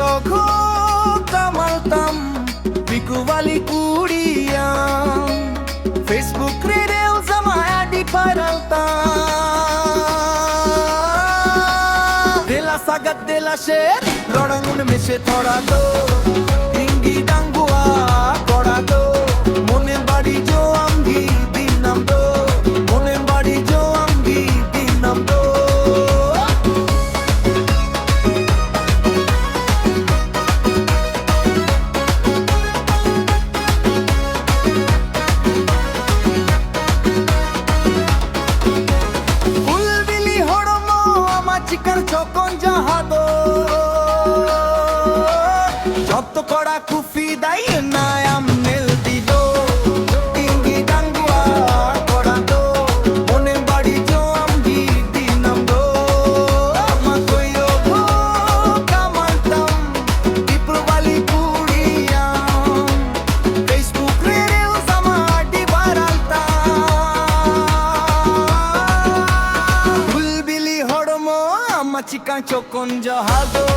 rokho kamaltam bikuwali kuriya Facebook reels ama adi paralta dela sagat dela sher rodangun meshe thoda do ingi dangua koda do mone badi jo amgi dinam do mone badi jo amgi dinam do চিকার চকন জাহাদো যত কড়া কুফি দাই Nayeem nail দিদো ইঙ্গি ডাঙ্গুয়া কড়া দো মনে বাড়ি জো আমগি দিনাম দো আমা কইরো ভো কামালতাম বিপ্রবালি কুড়িয়া ফেসবুক রিলস আমা আডি বারালতা বুলবিলি হড়মো চিকা চকন জাহাদো